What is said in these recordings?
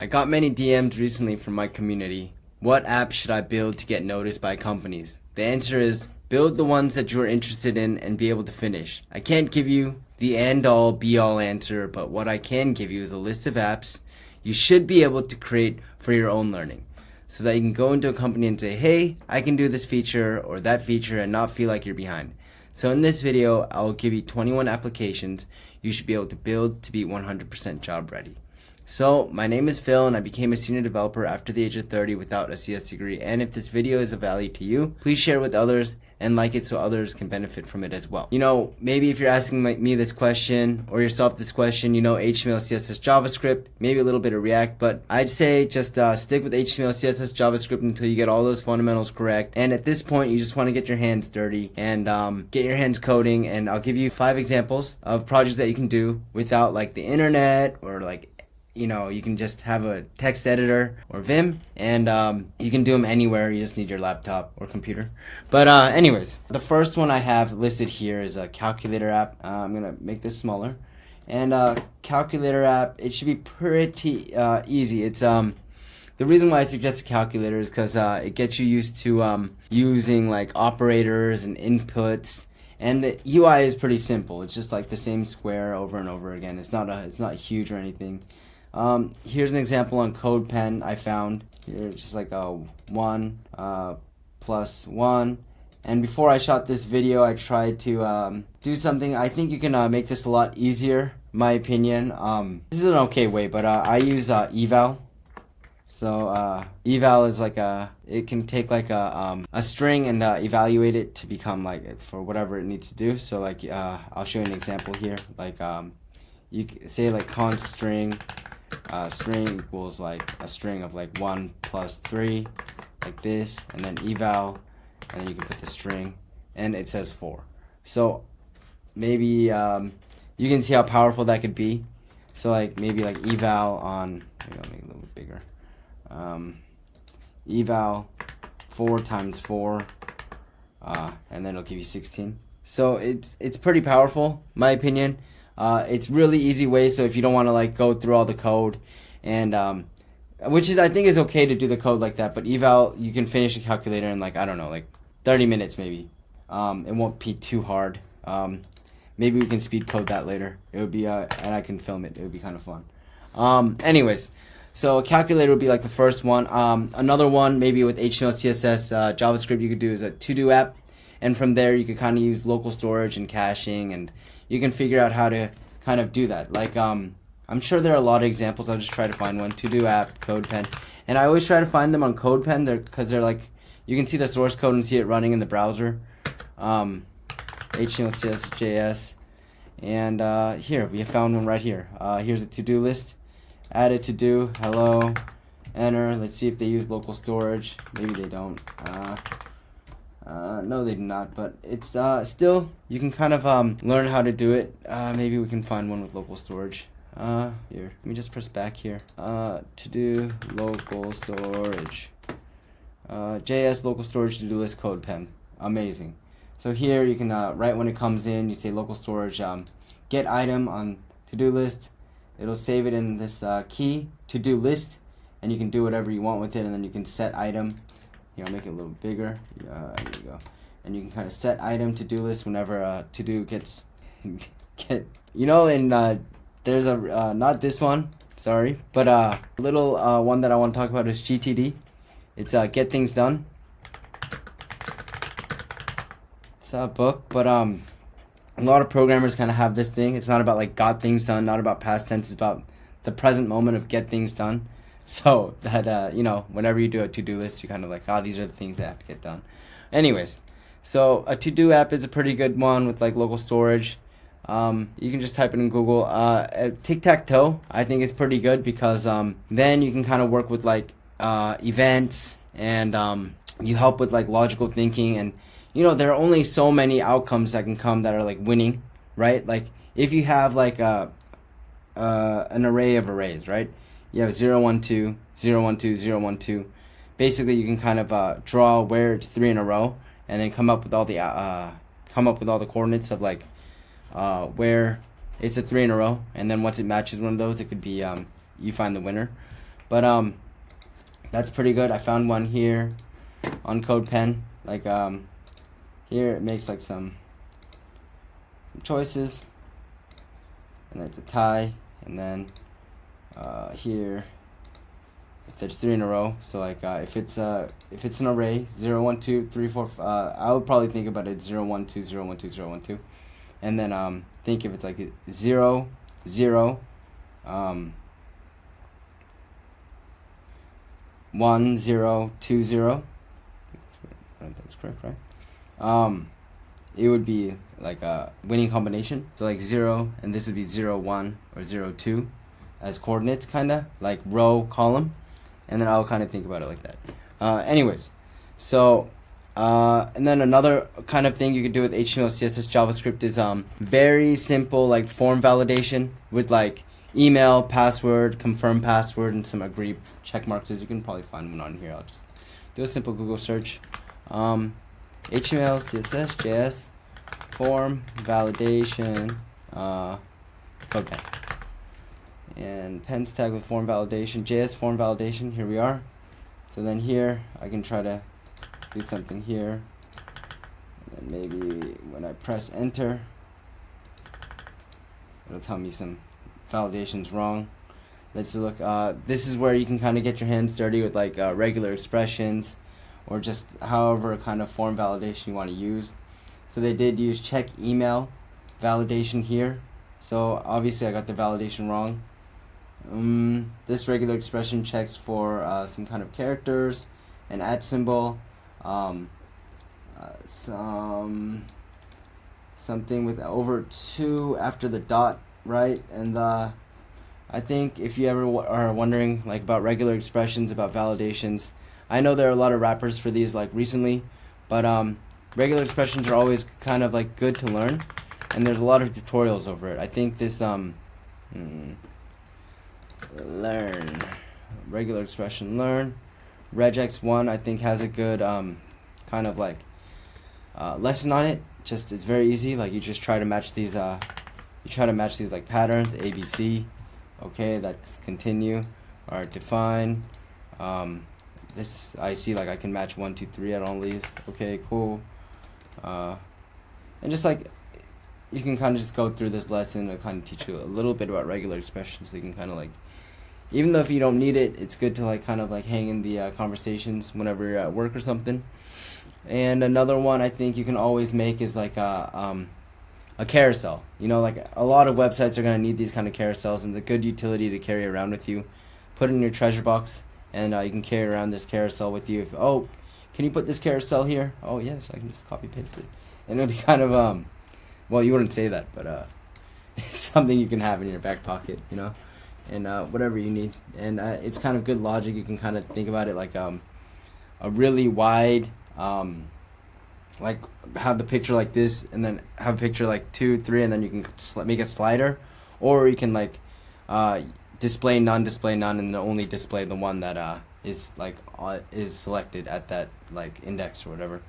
I got many DMs recently from my community. What app should I build to get noticed by companies? The answer is build the ones that you are interested in and be able to finish. I can't give you the end all be all answer, but what I can give you is a list of apps you should be able to create for your own learning, so that you can go into a company and say, hey, I can do this feature or that feature and not feel like you're behind. So in this video, I will give you 21 applications you should be able to build to be 100% job ready. So, my name is Phil and I became a senior developer after the age of 30 without a CS degree, and if this video is of value to you, please share with others and like it so others can benefit from it as well. You know, maybe if you're asking me this question or yourself this question, you know HTML, CSS, JavaScript, maybe a little bit of React, but I'd say just stick with HTML, CSS, JavaScript until you get all those fundamentals correct, and at this point you just want to get your hands dirty and get your hands coding, and I'll give you 5 examples of projects that you can do without like the internet or like, you know, you can just have a text editor or Vim, and you can do them anywhere. You just need your laptop or computer. But anyways, the first one I have listed here is a calculator app. I'm gonna make this smaller, and calculator app, it should be pretty easy. It's the reason why I suggest a calculator is because it gets you used to using like operators and inputs. And the UI is pretty simple. It's just like the same square over and over again. It's not huge or anything. Here's an example on CodePen I found. Here, just like a 1 plus 1. And before I shot this video, I tried to do something. I think you can make this a lot easier, my opinion. This is an okay way, but I use eval. So eval is like it can take like a string and evaluate it to become like for whatever it needs to do. So like I'll show you an example here. Like you say like const string string equals like a string of like 1 plus 3, like this, and then eval, and then you can put the string, and it says 4. So maybe you can see how powerful that could be. So like maybe like eval on, maybe I'll make it a little bit bigger. Eval 4 times 4, and then it'll give you 16. So it's pretty powerful, my opinion. It's really easy way, so if you don't want to like go through all the code, and which is, I think, is okay to do the code like that, but eval, you can finish a calculator in like, I don't know, like 30 minutes maybe. It won't be too hard. Maybe we can speed code that later. It would be and I can film it. It would be kind of fun. Anyways, so a calculator would be like the first one. Another one, maybe with HTML, CSS, JavaScript, you could do is a to-do app, and from there you could kind of use local storage and caching, and you can figure out how to kind of do that. Like, I'm sure there are a lot of examples. I'll just try to find one. To-do app, CodePen. And I always try to find them on CodePen because they're like, you can see the source code and see it running in the browser. HTML, CSS, JS. And here, we have found one right here. Here's a to-do list. Add a to-do, hello, enter. Let's see if they use local storage. Maybe they don't. No, they do not, but it's still, you can kind of learn how to do it. Maybe we can find one with local storage. Here, let me just press back here. To do local storage. JS local storage to do list CodePen. Amazing. So here you can right when it comes in, you say local storage get item on to do list. It'll save it in this key to do list, and you can do whatever you want with it, and then you can set item. Here, I'll make it a little bigger. There you go. And you can kind of set item to do list whenever to do gets you know, and there's a not this one, sorry, but a little one that I want to talk about is GTD. It's get things done. It's a book, but a lot of programmers kind of have this thing. It's not about like got things done, not about past tense. It's about the present moment of get things done. So that, you know, whenever you do a to-do list, you kind of like, these are the things that have to get done. Anyways, so a to-do app is a pretty good one with like local storage. You can just type it in Google. Tictactoe, I think, is pretty good because then you can kind of work with like events, and you help with like logical thinking, and you know, there are only so many outcomes that can come that are like winning, right? Like if you have like an array of arrays, right? You have 0, 1, 2, 0, 1, 2, 0, 1, 2. Basically, you can kind of draw where it's 3 in a row, and then come up with all the coordinates of like where it's a 3 in a row, and then once it matches one of those, it could be you find the winner. But that's pretty good. I found one here on CodePen. Like here it makes like some choices, and then it's a tie, and then here if there's 3 in a row, so like if it's an array 0 1 2 3 4 I would probably think about it 0 1 2 0 1 2 0 1 2, and then think if it's like 0 0 1 0 2 0. That's correct, right? It would be like a winning combination. So like 0, and this would be 0 1 or 0 2 as coordinates, kind of like row column, and then I'll kind of think about it like that. Anyways, so and then another kind of thing you could do with HTML, CSS, JavaScript is very simple like form validation with like email, password, confirm password, and some agree check marks. As you can probably find one on here. I'll just do a simple Google search. HTML, CSS, JS, form validation, CodePen, and pens tag with form validation, JS form validation. Here we are. So then here I can try to do something here, and then maybe when I press enter, it'll tell me some validation's wrong. Let's look. This is where you can kind of get your hands dirty with like regular expressions, or just however kind of form validation you want to use. So they did use check email validation here. So obviously I got the validation wrong. This regular expression checks for some kind of characters, an @ symbol, something with over 2 after the dot, right? And I think if you ever are wondering like about regular expressions, about validations, I know there are a lot of wrappers for these like recently, but regular expressions are always kind of like good to learn, and there's a lot of tutorials over it. I think this learn regular expression learn regex1 I think has a good kind of like lesson on it. Just it's very easy. Like you just try to match these like patterns ABC. Okay, that's continue. Alright, define. This I see like I can match 1 2 3 at all these. Okay, cool. And just like you can kind of just go through this lesson and kind of teach you a little bit about regular expressions, so you can kind of like, even though if you don't need it, it's good to like kind of like hang in the conversations whenever you're at work or something. And another one I think you can always make is like a carousel. You know, like a lot of websites are going to need these kind of carousels, and it's a good utility to carry around with you. Put it in your treasure box, and you can carry around this carousel with you. If can you put this carousel here? Oh yes, I can just copy paste it, and it'll be kind of well, you wouldn't say that, but it's something you can have in your back pocket, you know, and whatever you need. And it's kind of good logic. You can kind of think about it like a really wide, like have the picture like this, and then have a picture like 2 3, and then you can make a slider, or you can like display none, and then only display the one that is like is selected at that like index or whatever.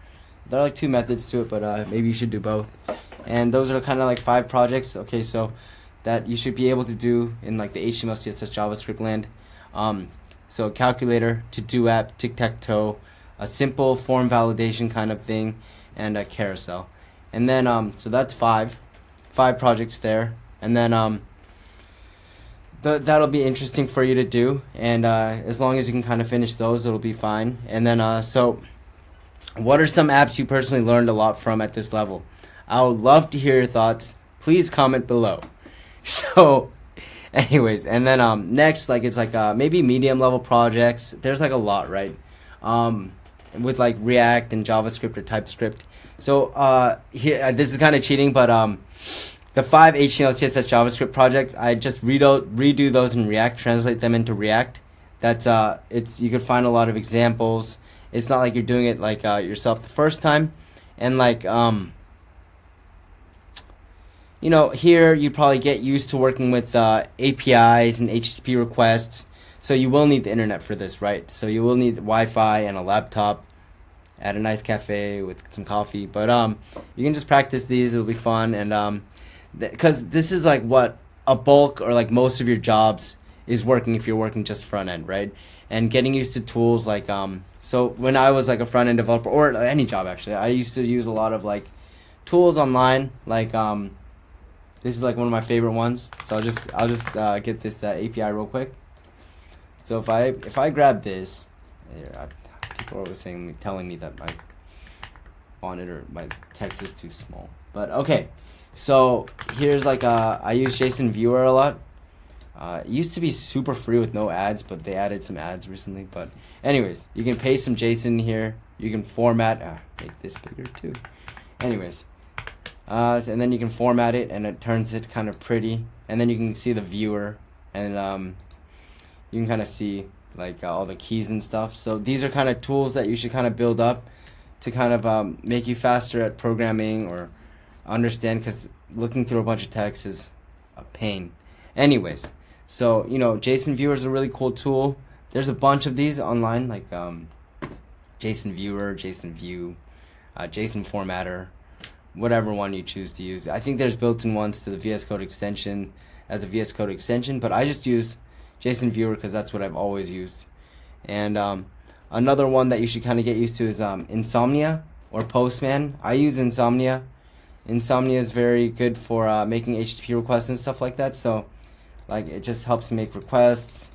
There are like 2 methods to it, but maybe you should do both. And those are kind of like 5 projects, okay, so that you should be able to do in like the HTML, CSS, JavaScript land. So calculator, to-do app, Tictactoe, a simple form validation kind of thing, and a carousel. And then so that's 5 projects there. And then that'll be interesting for you to do, and as long as you can kind of finish those, it'll be fine. And then so what are some apps you personally learned a lot from at this level? I would love to hear your thoughts. Please comment below. So anyways, and then next, like it's like maybe medium level projects. There's like a lot, right? With like React and JavaScript or TypeScript. So here, this is kind of cheating, but the 5 HTML, CSS, JavaScript projects, I just redo those in React, translate them into React. That's you could find a lot of examples. It's not like you're doing it like yourself the first time, and like you know, here you probably get used to working with APIs and HTTP requests. So you will need the internet for this, right? So you will need Wi-Fi and a laptop at a nice cafe with some coffee. But you can just practice these. It'll be fun, and because this is like what a bulk or like most of your jobs is working if you're working just front end, right? And getting used to tools like so when I was like a front end developer, or any job actually, I used to use a lot of like tools online, like this is like one of my favorite ones. So I'll just get this API real quick. So if I grab this, people are always telling me that my font or my text is too small. But okay, so here's like I use JSON Viewer a lot. It used to be super free with no ads, but they added some ads recently. But anyways, you can paste some JSON here. You can format. Make this bigger too. Anyways, and then you can format it, and it turns it kind of pretty. And then you can see the viewer, and you can kind of see like all the keys and stuff. So these are kind of tools that you should kind of build up to kind of make you faster at programming or understand, because looking through a bunch of text is a pain. Anyways, so JSON Viewer is a really cool tool. There's a bunch of these online, like JSON Viewer, JSON View, JSON Formatter, whatever one you choose to use. I think there's built-in ones to the VS Code extension as a VS Code extension, but I just use JSON Viewer because that's what I've always used. And another one that you should kind of get used to is Insomnia or Postman. I use Insomnia. Insomnia is very good for making HTTP requests and stuff like that. So like it just helps me make requests,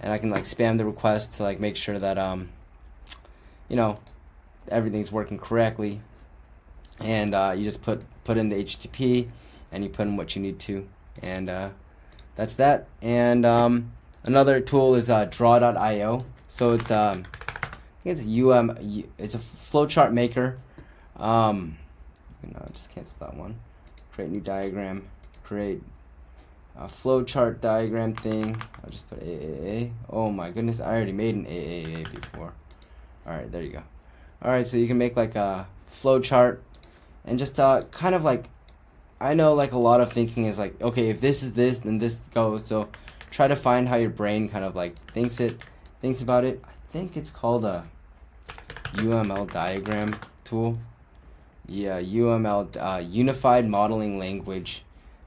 and I can like spam the request to like make sure that everything's working correctly. And you just put in the HTTP, and you put in what you need to, and that's that. And another tool is draw.io. So it's I think it's a flowchart maker. Just cancel that one. Create new diagram. Create a flowchart diagram thing. I'll just put AAA. Oh my goodness, I already made an AAA before. All right, there you go. All right, so you can make like a flowchart, and just kind of like, I know like a lot of thinking is like, okay, if this is this, then this goes. So try to find how your brain kind of like thinks about it. I think it's called a UML diagram tool. Yeah, UML, Unified Modeling Language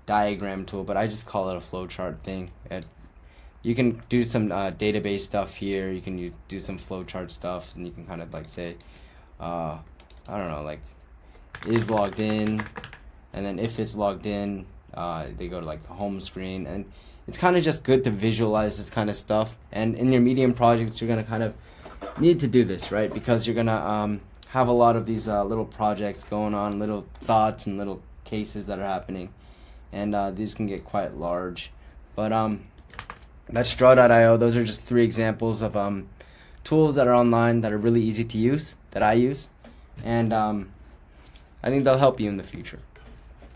Diagram Tool, but I just call it a flowchart thing. You can do some database stuff here. You can do some flowchart stuff, and you can kind of like say, I don't know, like is logged in, and then if it's logged in, they go to like the home screen, and it's kind of just good to visualize this kind of stuff. And in your Medium projects, you're gonna kind of need to do this, right? Because you're gonna have a lot of these little projects going on, little thoughts and little cases that are happening, and these can get quite large. But that's draw.io. Those are just 3 examples of tools that are online that are really easy to use, that I use, and I think they'll help you in the future.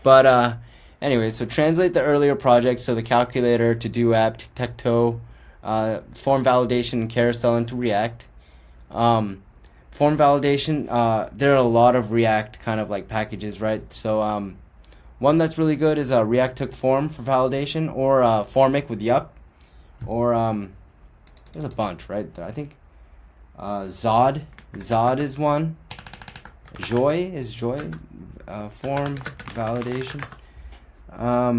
But anyway, so translate the earlier projects, so the calculator, to-do app, Tictactoe, form validation, and Carousel into React. Form validation, there are a lot of React kind of like packages, right? So one that's really good is React Took Form for validation, or Formic with Yup, or there's a bunch, right? I think Zod is one. Joy form validation. I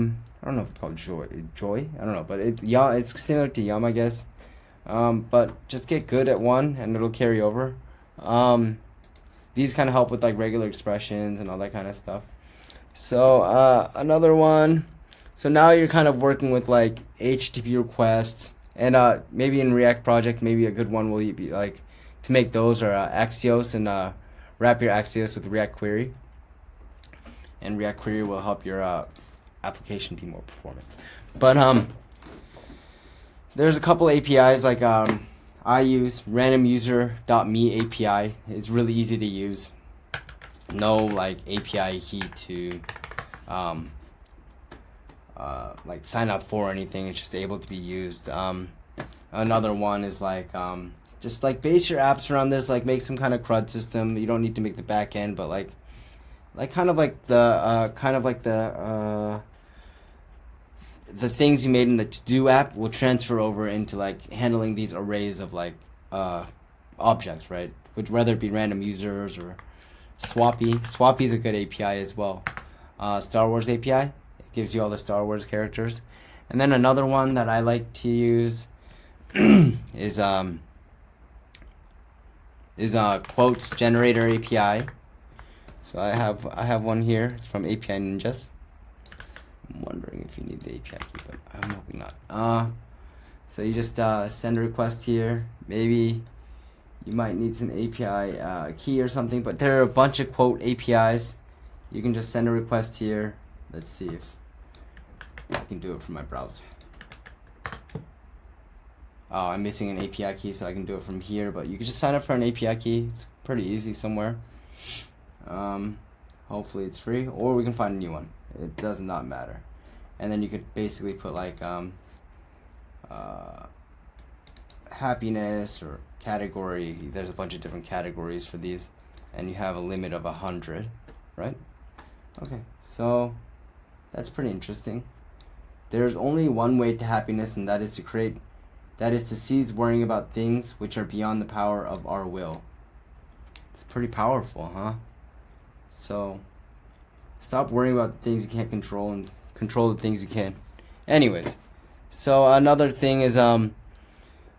don't know if it's called Joy. I don't know, but it's similar to Yum, I guess. But just get good at one, and it'll carry over. These kind of help with like regular expressions and all that kind of stuff. So another one. So now you're kind of working with like HTTP requests, and maybe in React project, maybe a good one will be like to make those, or Axios, and wrap your Axios with React Query. And React Query will help your application be more performant. But there's a couple APIs like I use randomuser.me API. It's really easy to use. No like API key to like sign up for or anything. It's just able to be used. Another one is like just like base your apps around this, like make some kind of CRUD system. You don't need to make the back end, but like the things you made in the to-do app will transfer over into like handling these arrays of like objects, right? Which, whether it be random users or Swappy. Swappy is a good API as well. Star Wars API, it gives you all the Star Wars characters. And then another one that I like to use is quotes generator API. So I have one here. It's from API Ninjas. I'm wondering if you need the API key, but I'm hoping not. So you just send a request here. Maybe you might need some API key or something, but there are a bunch of quote APIs. You can just send a request here. Let's see if I can do it from my browser. Oh, I'm missing an API key, so I can do it from here, but you can just sign up for an API key. It's pretty easy somewhere. Hopefully it's free, or we can find a new one. It does not matter. And then you could basically put like happiness or category. There's a bunch of different categories for these, and you have a limit of 100, right? Okay, so that's pretty interesting. There's only one way to happiness, and that is to cease worrying about things which are beyond the power of our will. It's pretty powerful, huh? So stop worrying about the things you can't control and control the things you can. Anyways, so another thing is a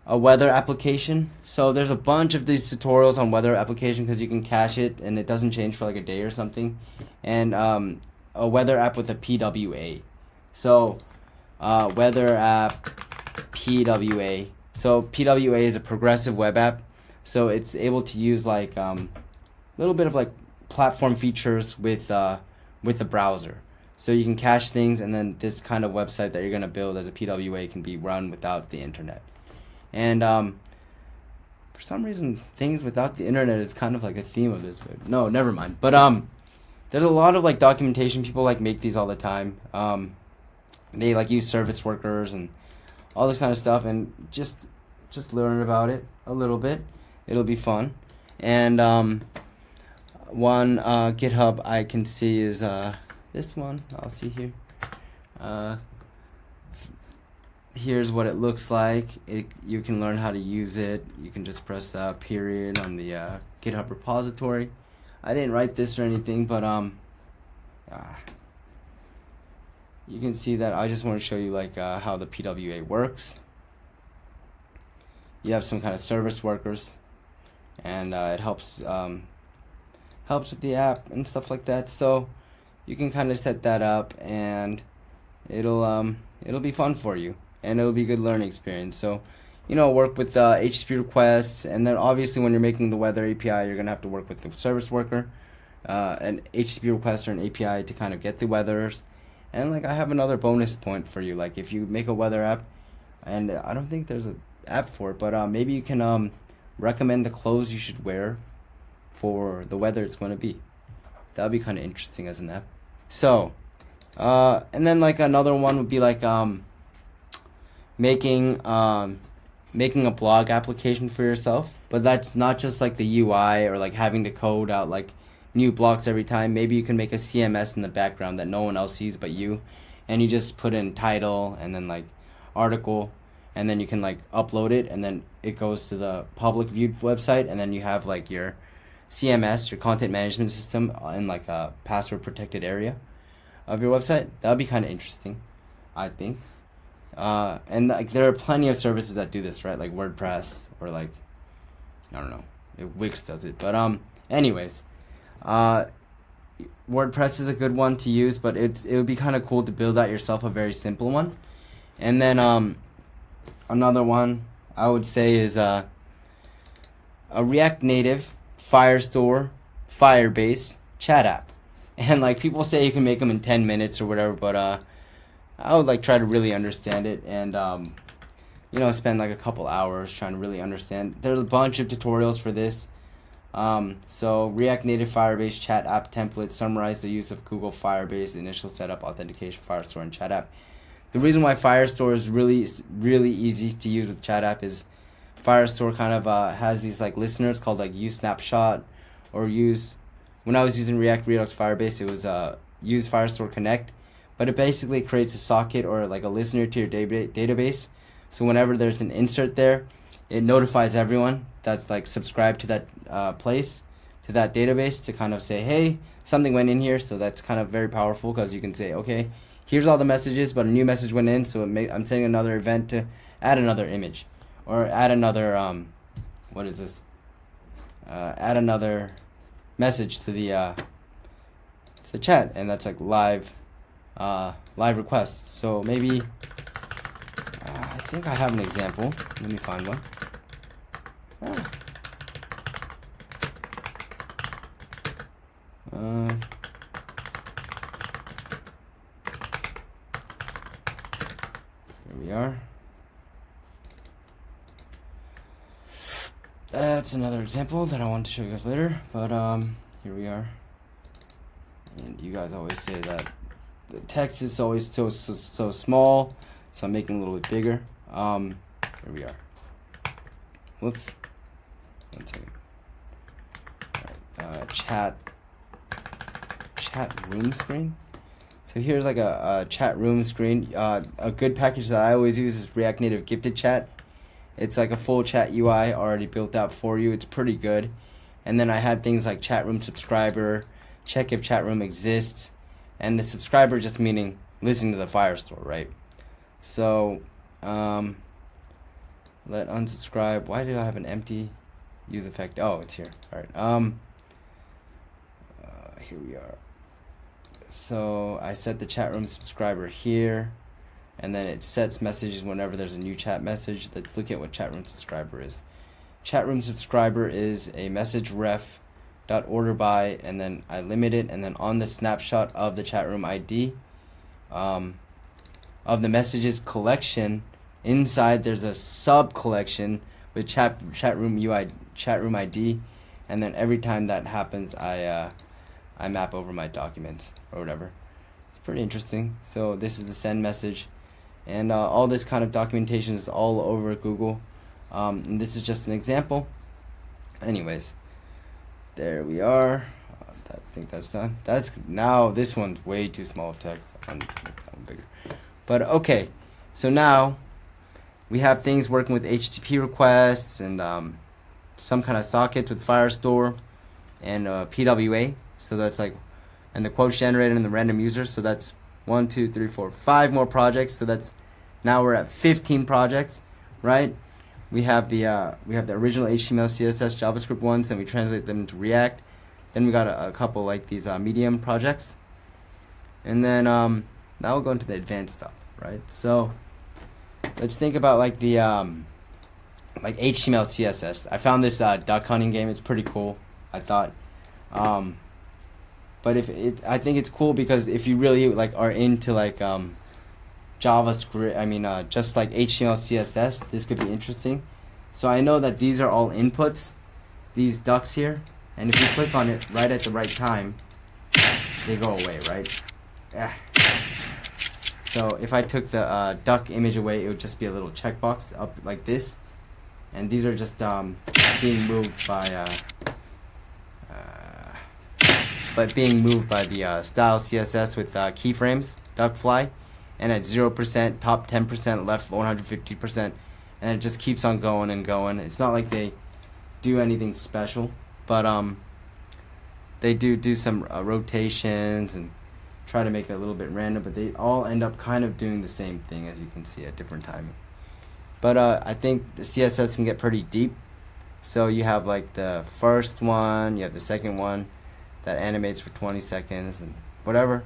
weather application. So there's a bunch of these tutorials on weather application because you can cache it and it doesn't change for like a day or something. And a weather app with a PWA. So weather app PWA. So PWA is a progressive web app. So it's able to use like little bit of like platform features with the browser. So you can cache things, and then this kind of website that you're gonna build as a PWA can be run without the internet. And for some reason, things without the internet is kind of like a theme of this. No, never mind. But there's a lot of like documentation. People like make these all the time. They like use service workers and all this kind of stuff, and just learn about it a little bit. It'll be fun. And one GitHub I can see is this one. I'll see here. Here's what it looks like. You can learn how to use it. You can just press period on the GitHub repository. I didn't write this or anything, but you can see that I just want to show you like how the PWA works. You have some kind of service workers, and it helps with the app and stuff like that. So you can kind of set that up, and it'll be fun for you, and it'll be a good learning experience. So work with HTTP requests, and then obviously when you're making the weather API, you're gonna have to work with the service worker, an HTTP request or an API to kind of get the weathers. And like I have another bonus point for you. Like if you make a weather app, and I don't think there's an app for it, but maybe you can recommend the clothes you should wear for the weather it's going to be. That would be kind of interesting as an app. So, and then like another one would be like making a blog application for yourself. But that's not just like the UI or like having to code out like new blocks every time. Maybe you can make a CMS in the background that no one else sees but you, and you just put in title and then like article, and then you can like upload it, and then it goes to the public viewed website, and then you have like your CMS, your content management system, in like a password protected area of your website. That would be kind of interesting, I think. And like there are plenty of services that do this, right? Like WordPress, or like I don't know, Wix does it. But anyways, WordPress is a good one to use, but it would be kind of cool to build out yourself a very simple one. And then another one I would say is a React Native Firestore Firebase chat app. And like people say you can make them in 10 minutes or whatever, but I would like try to really understand it, and spend like a couple hours trying to really understand. There's a bunch of tutorials for this. So React Native Firebase chat app template summarize the use of Google Firebase initial setup, authentication, Firestore, and chat app. The reason why Firestore is really easy to use with chat app is Firestore kind of has these like listeners called like use snapshot, or use, when I was using React Redux Firebase, it was use Firestore Connect, but it basically creates a socket or like a listener to your database. So whenever there's an insert there, it notifies everyone that's like subscribed to that place, to that database, to kind of say, hey, something went in here. So that's kind of very powerful, because you can say, okay, here's all the messages, but a new message went in, so I'm setting another event to add another image, or add another what is this? Add another message to the chat, and that's like live requests. So maybe I think I have an example. Let me find one. Here we are. That's another example that I want to show you guys later, but here we are. And you guys always say that the text is always so small, so I'm making it a little bit bigger. Here we are. Whoops. One second. All right. Chat room screen. So here's like a chat room screen. A good package that I always use is React Native Gifted Chat. It's like a full chat UI already built out for you. It's pretty good. And then I had things like chat room subscriber, check if chat room exists, and the subscriber just meaning listen to the Firestore, right? So let unsubscribe. Why do I have an empty use effect? Oh, it's here. All right. Here we are. So I set the chat room subscriber here, and then it sets messages whenever there's a new chat message. Let's look at what chat room subscriber is. Chat room subscriber is a message ref dot order by, and then I limit it, and then on the snapshot of the chat room ID of the messages collection, inside there's a sub collection with chat room UI chat room ID, and then every time that happens I map over my documents or whatever. It's pretty interesting. So this is the send message, and all this kind of documentation is all over Google. And this is just an example. Anyways, there we are. I think that's done. That's now this one's way too small of text. I'm gonna make that one bigger. But okay, so now we have things working with HTTP requests and some kind of sockets with Firestore and PWA. So that's like, and the quotes generated and the random users. So that's 1, 2, 3, 4, 5 more projects. So that's now we're at 15 projects, right? We have the original HTML, CSS, JavaScript ones. Then we translate them into React. Then we got a couple like these medium projects. And then now we'll go into the advanced stuff, right? So let's think about like the like HTML, CSS. I found this duck hunting game. It's pretty cool, I thought. But I think it's cool because if you really like are into like JavaScript, just like HTML, CSS, this could be interesting. So I know that these are all inputs, these ducks here, and if you click on it right at the right time, they go away, right? Yeah. So if I took the duck image away, it would just be a little checkbox up like this, and these are just being moved by the style CSS with keyframes, duckfly, and at 0%, top 10%, left 150%, and it just keeps on going and going. It's not like they do anything special, but they do some rotations and try to make it a little bit random, but they all end up kind of doing the same thing, as you can see at different timing. But I think the CSS can get pretty deep. So you have like the first one, you have the second one that animates for 20 seconds and whatever.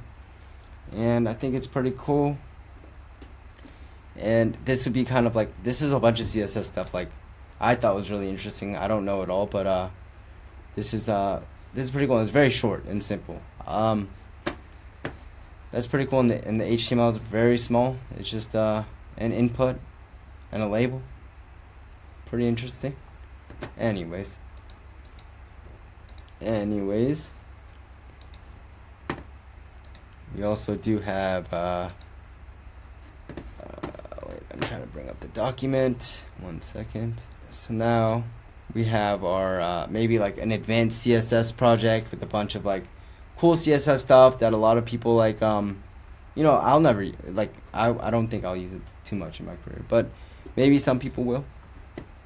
And I think it's pretty cool. And this would be kind of like, this is a bunch of CSS stuff like I thought was really interesting. I don't know it all, but this is pretty cool. It's very short and simple. That's pretty cool. And the HTML is very small. It's just an input and a label. Pretty interesting. Anyways, we also do have wait, I'm trying to bring up the document. 1 second. So now we have our maybe like an advanced CSS project with a bunch of like cool CSS stuff that a lot of people like. I'll never like. I don't think I'll use it too much in my career, but maybe some people will,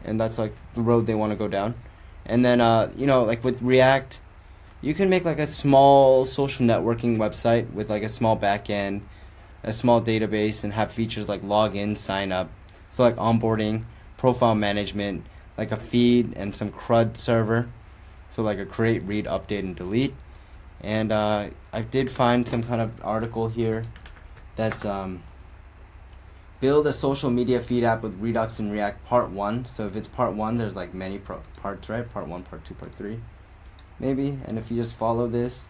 and that's like the road they want to go down. And then like with React, you can make like a small social networking website with like a small backend a small database and have features like login, sign up, so like onboarding, profile management, like a feed and some CRUD server, so like a create, read, update, and delete. And I did find some kind of article here that's build a social media feed app with Redux and React part 1. So if it's part 1, there's like many parts, right? Part 1, part 2, part 3, maybe. And if you just follow this,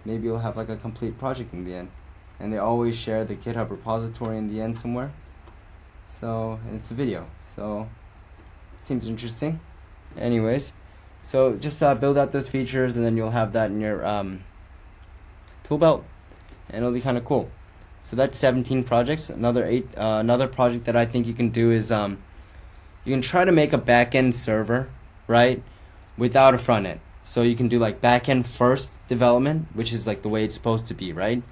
maybe you'll have like a complete project in the end. And they always share the GitHub repository in the end somewhere. So, and it's a video, so it seems interesting. Anyways, so just build out those features, and then you'll have that in your tool belt, and it'll be kind of cool. So that's 17 projects. Another project that I think you can do is you can try to make a backend server, right, without a front end. So you can do like backend first development, which is like the way it's supposed to be, right?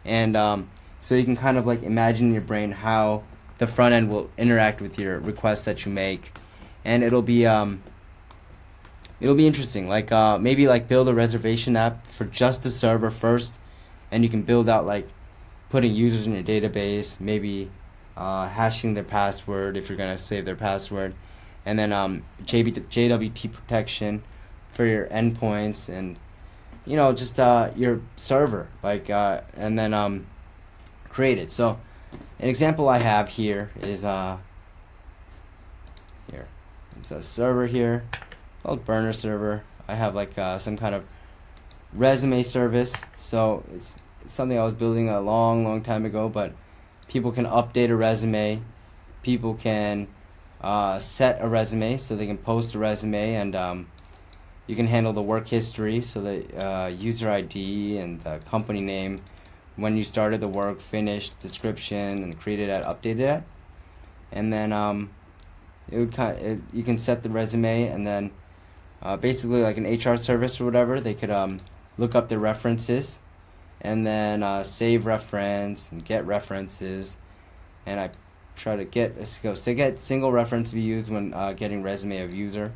And so you can kind of like imagine in your brain how the front end will interact with your requests that you make, and it'll be interesting. Like maybe like build a reservation app for just the server first, and you can build out like putting users in your database, maybe hashing their password if you're gonna save their password, and then JWT protection for your endpoints, and you know, just your server, like and then create it. So an example I have here is here. It's a server here called burner server. I have like some kind of resume service. So it's something I was building a long time ago, but people can update a resume. People can set a resume, so they can post a resume, and you can handle the work history, so the user ID and the company name, when you started the work, finished, description, and created it, updated it. And then you can set the resume, and then basically like an HR service or whatever, they could look up their references, and then save reference and get references. And I try to get single reference to be used when getting resume of user,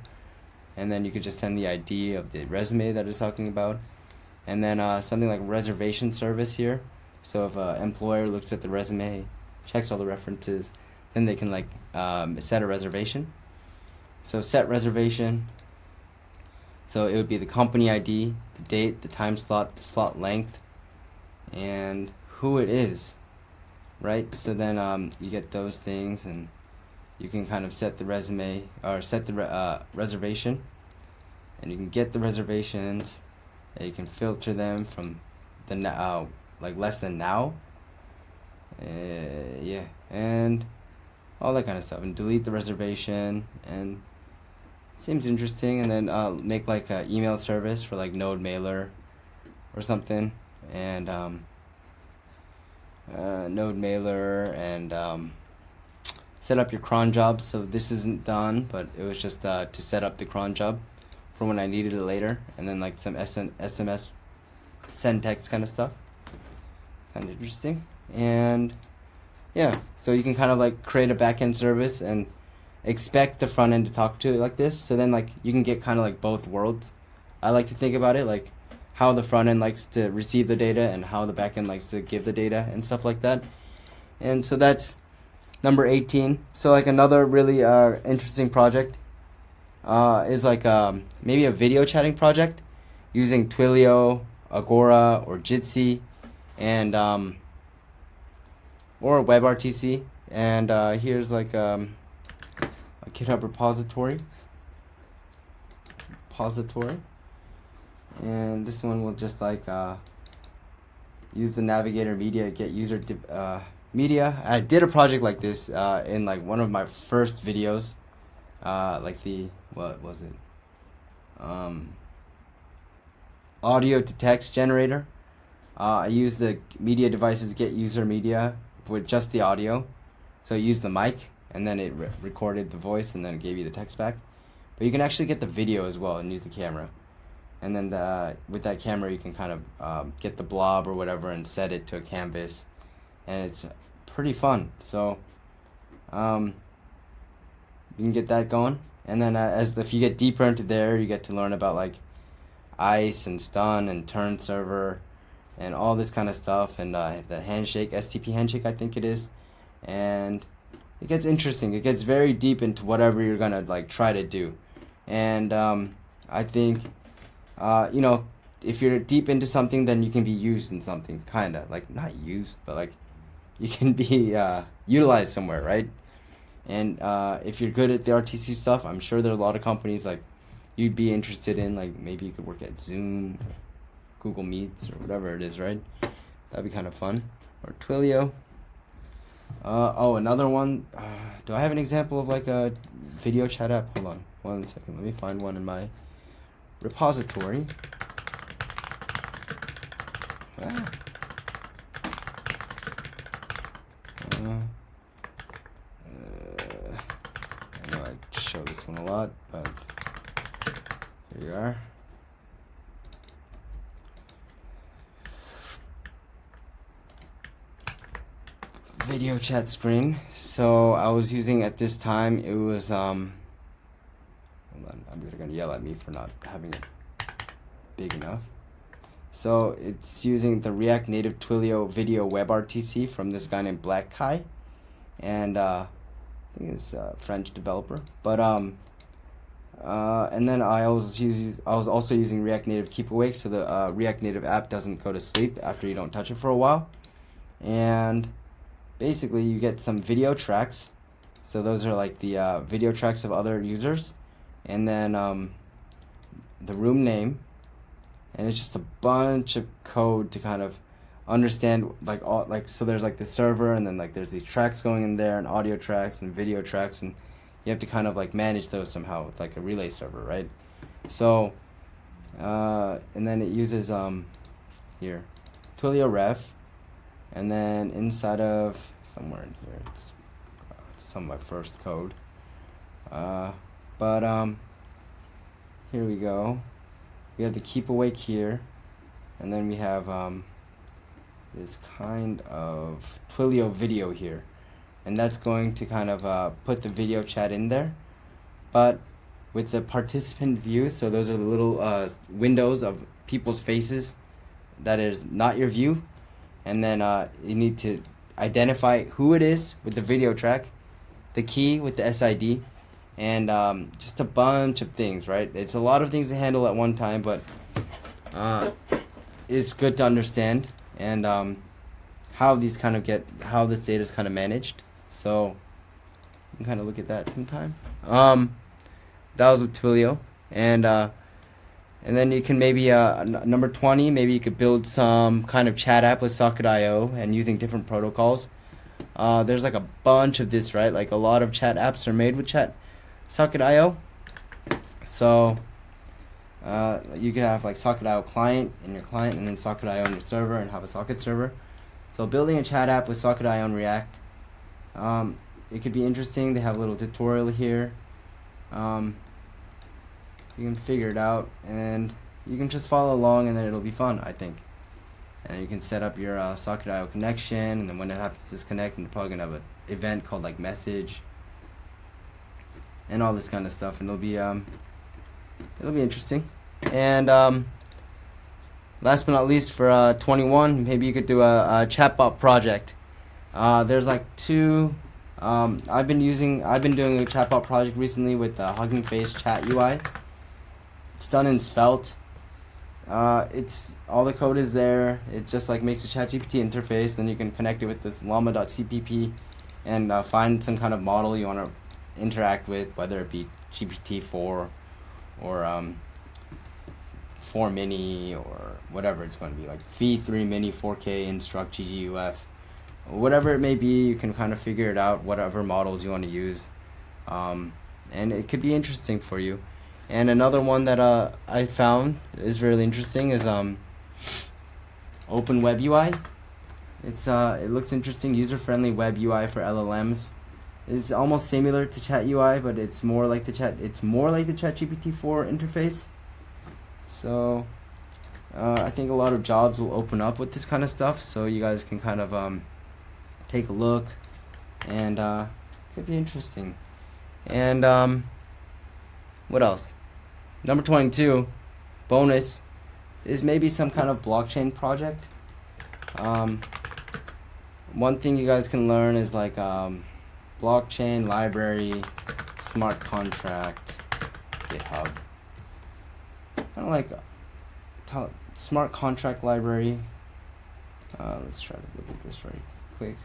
and then you could just send the ID of the resume that it's talking about. And then something like reservation service here, so if an employer looks at the resume, checks all the references, then they can like set a reservation. So set reservation, so it would be the company ID, the date, the time slot, the slot length, and who it is, right? So then you get those things, and you can kind of set the resume, or set the reservation, and you can get the reservations, and you can filter them from the now, like less than now, yeah, and all that kind of stuff, and delete the reservation. And it seems interesting. And then make like a email service for like Node Mailer or something, and Node Mailer, and set up your cron job. So this isn't done, but it was just to set up the cron job for when I needed it later, and then like some SMS send text kind of stuff, kind of interesting. And yeah, so you can kind of like create a backend service and expect the front end to talk to it like this. So then like you can get kind of like both worlds. I like to think about it like how the front end likes to receive the data and how the back end likes to give the data and stuff like that. And so that's number 18. So like another really interesting project is like maybe a video chatting project using Twilio, Agora, or Jitsi, and or WebRTC. And here's like a GitHub repository, and this one will just like use the navigator media, get user media. I did a project like this in like one of my first videos, like the, what was it, audio to text generator. I used the media devices get user media with just the audio, so I used the mic, and then it recorded the voice, and then it gave you the text back. But you can actually get the video as well and use the camera, and then with that camera you can kind of get the blob or whatever and set it to a canvas, and it's pretty fun. So you can get that going, and then if you get deeper into there, you get to learn about like ICE and stun and turn server and all this kind of stuff, and the handshake, STP handshake, I think it is, and it gets interesting. It gets very deep into whatever you're gonna like try to do, and I think you know, if you're deep into something, then you can be used in something, kind of like not used, but like you can be utilized somewhere, right? And if you're good at the RTC stuff, I'm sure there are a lot of companies like you'd be interested in, like maybe you could work at Zoom, Google Meets, or whatever it is, right? That'd be kind of fun. Or Twilio. Oh, another one. Do I have an example of like a video chat app? Hold on 1 second. Let me find one in my repository. I know I show this one a lot, but here you are. Video chat screen. So I was using at this time, it was hold on, they're gonna yell at me for not having it big enough. So it's using the React Native Twilio Video WebRTC from this guy named Black Kai, and I think it's a French developer. But and then I was also using React Native Keep Awake, so the React Native app doesn't go to sleep after you don't touch it for a while. And basically you get some video tracks, so those are like the video tracks of other users, and then the room name, and it's just a bunch of code to kind of understand like all, like, so there's like the server, and then like there's these tracks going in there, and audio tracks and video tracks, and you have to kind of like manage those somehow with like a relay server, right? So and then it uses here Twilio ref, and then inside of somewhere in here, it's some of my first code, but here we go. We have the keep awake here, and then we have this kind of Twilio video here, and that's going to kind of put the video chat in there, but with the participant view. So those are the little windows of people's faces that is not your view, and then you need to identify who it is with the video track, the key with the SID, and just a bunch of things, right? It's a lot of things to handle at one time, but it's good to understand, and how these kind of how this data is kind of managed. So you can kind of look at that sometime. That was with Twilio, and then you can maybe number 20, maybe you could build some kind of chat app with Socket.io and using different protocols. There's like a bunch of this, right? Like a lot of chat apps are made with Socket.io. So you could have like Socket.io client in your client, and then Socket.io on your server, and have a Socket server. So building a chat app with Socket.io and React, it could be interesting. They have a little tutorial here. You can figure it out, and you can just follow along, and then it'll be fun, I think. And you can set up your Socket.io connection, and then when it happens to disconnect, and you're probably gonna have an event called like message, and all this kind of stuff, and it'll be interesting. And last but not least, for 21, maybe you could do a chatbot project. There's like two. I've been doing a chatbot project recently with Huggingface Chat UI. It's done in Svelte. It's all the code is there. It just like makes a ChatGPT interface. Then you can connect it with this llama.cpp and find some kind of model you want to interact with, whether it be GPT-4 or 4 mini or whatever it's going to be, like V3 mini 4K instruct GGUF, whatever it may be. You can kind of figure it out, whatever models you want to use, and it could be interesting for you. And another one that I found is really interesting is Open Web UI. It looks interesting. User-friendly web UI for LLMs. It's almost similar to Chat UI, but it's more like the ChatGPT-4 interface. So I think a lot of jobs will open up with this kind of stuff. So you guys can kind of take a look, and it could be interesting. And what else? Number 22, bonus, is maybe some kind of blockchain project. One thing you guys can learn is like blockchain, library, smart contract, GitHub. Kind of like smart contract library. Let's try to look at this right quick.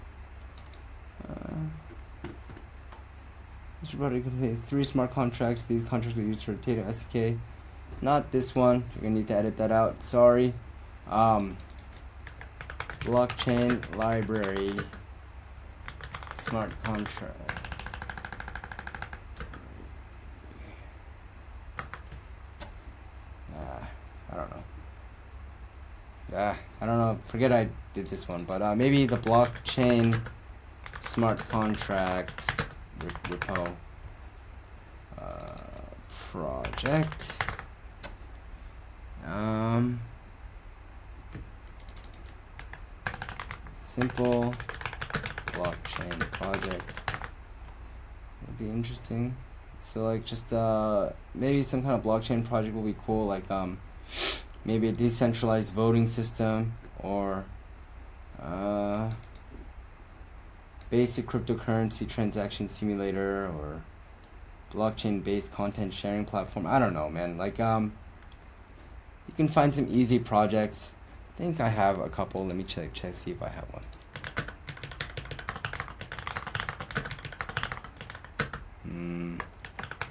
This probably complete 3 smart contracts. These contracts are used for Todo SDK. Not this one. You're gonna need to edit that out. Sorry. Blockchain library, smart contract. I don't know. I don't know. Forget I did this one, but maybe the blockchain smart contract repo project. Simple blockchain project would be interesting. So like just maybe some kind of blockchain project will be cool, like maybe a decentralized voting system, or basic cryptocurrency transaction simulator, or blockchain based content sharing platform. I don't know, man. Like you can find some easy projects. I think I have a couple. Let me check see if I have one.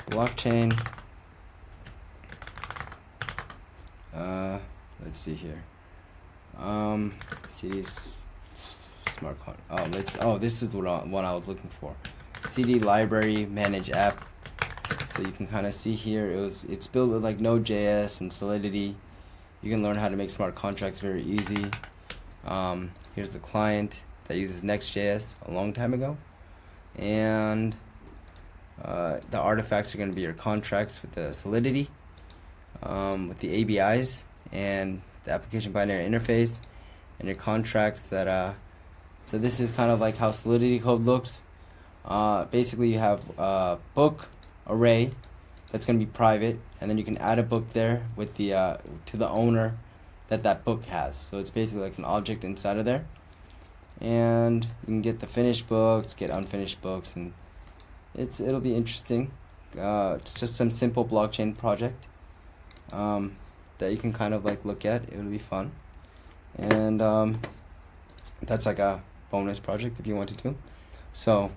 Blockchain. Let's see here. CD smart con. This is what one I was looking for. CD library manage app. So you can kind of see here it's built with like Node.js and Solidity. You can learn how to make smart contracts very easy. Here's the client that uses Next.js a long time ago, and the artifacts are going to be your contracts with the Solidity, with the ABIs and the application binary interface, and your contracts that so this is kind of like how Solidity code looks. Basically you have a book array that's going to be private, and then you can add a book there with the to the owner that book has. So it's basically like an object inside of there, and you can get the finished books, get unfinished books, and it'll be interesting. It's just some simple blockchain project that you can kind of like look at. It'll be fun, and that's like a bonus project if you want to do. So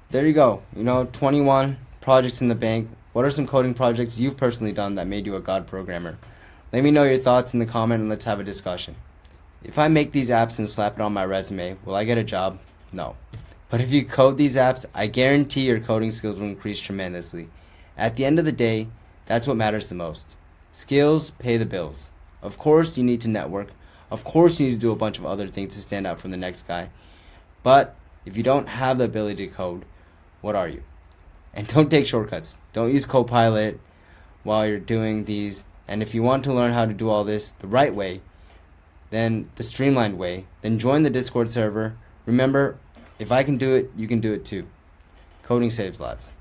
there you go. 21 projects in the bank. What are some coding projects you've personally done that made you a god programmer? Let me know your thoughts in the comment and let's have a discussion. If I make these apps and slap it on my resume, will I get a job? No. But if you code these apps, I guarantee your coding skills will increase tremendously. At the end of the day, that's what matters the most. Skills pay the bills. Of course, you need to network. Of course, you need to do a bunch of other things to stand out from the next guy. But if you don't have the ability to code, what are you? And don't take shortcuts. Don't use Copilot while you're doing these. And if you want to learn how to do all this the right way, then the streamlined way, then join the Discord server. Remember, if I can do it, you can do it too. Coding saves lives.